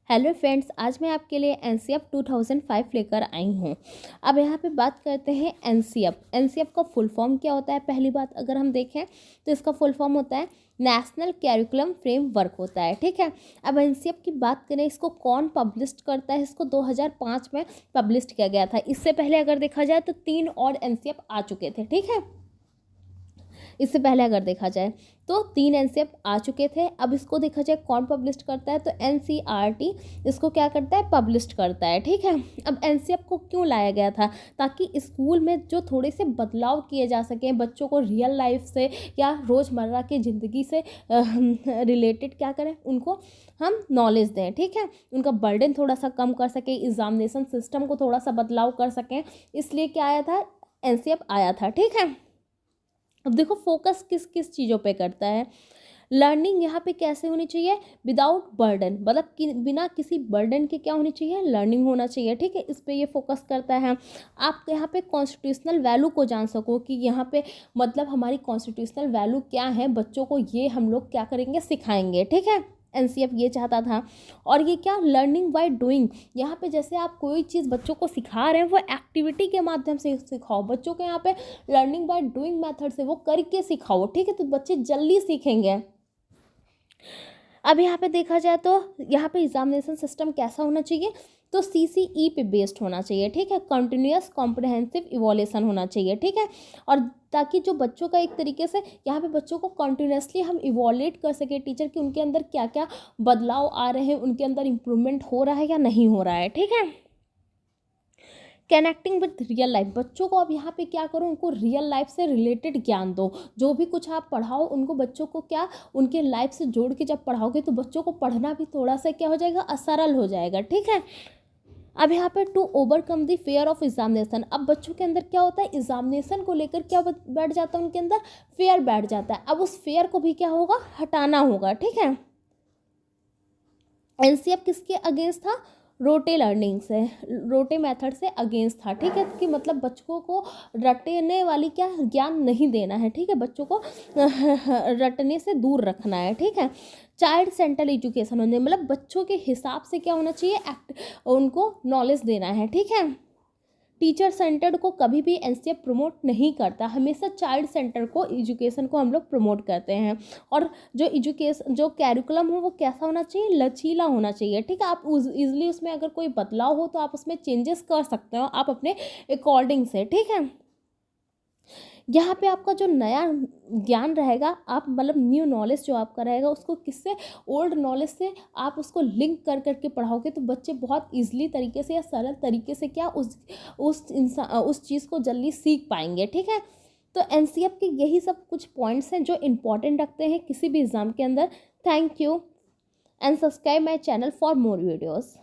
Hello friends, आज मैं आपके लिए एनसीएफ 2005 लेकर आई हूँ। अब यहाँ पे बात करते हैं एनसीएफ का फुल फॉर्म क्या होता है। पहली बात अगर हम देखें तो इसका फुल फॉर्म होता है नेशनल कैरिकुलम फ्रेमवर्क होता है। ठीक है। अब एनसीएफ की बात करें, इसको कौन पब्लिश करता है, इसको 2005 में पब्लिश किया गया था। इससे पहले अगर देखा जाए तो 3 और एनसीएफ आ चुके थे। ठीक है, इससे पहले अगर देखा जाए तो 3 एनसीएफ आ चुके थे। अब इसको देखा जाए कौन पब्लिश करता है तो एनसीईआरटी इसको क्या करता है, पब्लिश करता है। ठीक है। अब एनसीएफ को क्यों लाया गया था, ताकि स्कूल में जो थोड़े से बदलाव किए जा सकें, बच्चों को रियल लाइफ से या रोज़मर्रा की ज़िंदगी से रिलेटेड क्या करें, उनको हम नॉलेज दें। ठीक है, उनका बर्डन थोड़ा सा कम कर सकें, एग्जामिनेशन सिस्टम को थोड़ा सा बदलाव कर सकें, इसलिए क्या आया था, एनसीएफ आया था। ठीक है। अब देखो फोकस किस किस चीज़ों पे करता है। लर्निंग यहाँ पे कैसे होनी चाहिए, विदाउट बर्डन, मतलब कि बिना किसी बर्डन के क्या होनी चाहिए, लर्निंग होना चाहिए। ठीक है, इस पे ये फोकस करता है। आप यहाँ पे कॉन्स्टिट्यूशनल वैल्यू को जान सको कि यहाँ पे मतलब हमारी कॉन्स्टिट्यूशनल वैल्यू क्या है, बच्चों को ये हम लोग क्या करेंगे, सिखाएंगे। ठीक है, एनसीएफ ये चाहता था। और ये क्या, लर्निंग बाय डूइंग, यहाँ पे जैसे आप कोई चीज़ बच्चों को सिखा रहे हैं वो एक्टिविटी के माध्यम से सिखाओ बच्चों को। यहाँ पे लर्निंग बाय डूइंग मेथड से वो करके सिखाओ। ठीक है, तो बच्चे जल्दी सीखेंगे। अब यहाँ पे देखा जाए तो यहाँ पे एग्जामिनेशन सिस्टम कैसा होना चाहिए, तो सीसीई पे बेस्ड होना चाहिए। ठीक है, कंटिन्यूअस कॉम्प्रिहेंसिव इवोल्यूशन होना चाहिए। ठीक है, और ताकि जो बच्चों का एक तरीके से यहाँ पे बच्चों को कंटिन्यूअसली हम इवोल्यूट कर सके टीचर कि उनके अंदर क्या क्या बदलाव आ रहे हैं, उनके अंदर इम्प्रूवमेंट हो रहा है या नहीं हो रहा है। ठीक है, कनेक्टिंग विथ रियल लाइफ, बच्चों को अब यहाँ पे क्या करो, उनको रियल लाइफ से रिलेटेड ज्ञान दो। जो भी कुछ आप पढ़ाओ उनको, बच्चों को क्या उनके लाइफ से जोड़ के जब पढ़ाओगे तो बच्चों को पढ़ना भी थोड़ा सा क्या हो जाएगा, सरल हो जाएगा। ठीक है। अब यहाँ पे to overcome the fear of examination, अब बच्चों के अंदर क्या होता है, एग्जामिनेशन को लेकर क्या बैठ जाता है, उनके अंदर फेयर बैठ जाता है। अब उस फेयर को भी क्या होगा, हटाना होगा। ठीक है, एनसीएफ किसके अगेंस्ट था, रोटे लर्निंग से, रोटे मेथड से अगेंस्ट था। ठीक है, कि मतलब बच्चों को रटने वाली क्या ज्ञान नहीं देना है। ठीक है, बच्चों को रटने से दूर रखना है। ठीक है, चाइल्ड सेंट्रल एजुकेशन होने, मतलब बच्चों के हिसाब से क्या होना चाहिए, उनको नॉलेज देना है। ठीक है, टीचर सेंटर्ड को कभी भी एनसीएफ प्रमोट नहीं करता, हमेशा चाइल्ड सेंटर को, एजुकेशन को हम लोग प्रमोट करते हैं। और जो एजुकेशन जो कैरिकुलम हो वो कैसा होना चाहिए, लचीला होना चाहिए। ठीक है, आप इजीली उसमें अगर कोई बदलाव हो तो आप उसमें चेंजेस कर सकते हो आप अपने अकॉर्डिंग से। ठीक है, यहाँ पे आपका जो नया ज्ञान रहेगा, आप मतलब न्यू नॉलेज जो आपका रहेगा उसको किससे, ओल्ड नॉलेज से आप उसको लिंक कर करके पढ़ाओगे तो बच्चे बहुत ईजिली तरीके से या सरल तरीके से क्या उस चीज़ को जल्दी सीख पाएंगे। ठीक है, तो एनसीएफ के यही सब कुछ पॉइंट्स हैं जो इम्पोर्टेंट रखते हैं किसी भी एग्ज़ाम के अंदर। Thank you and subscribe my channel for more videos.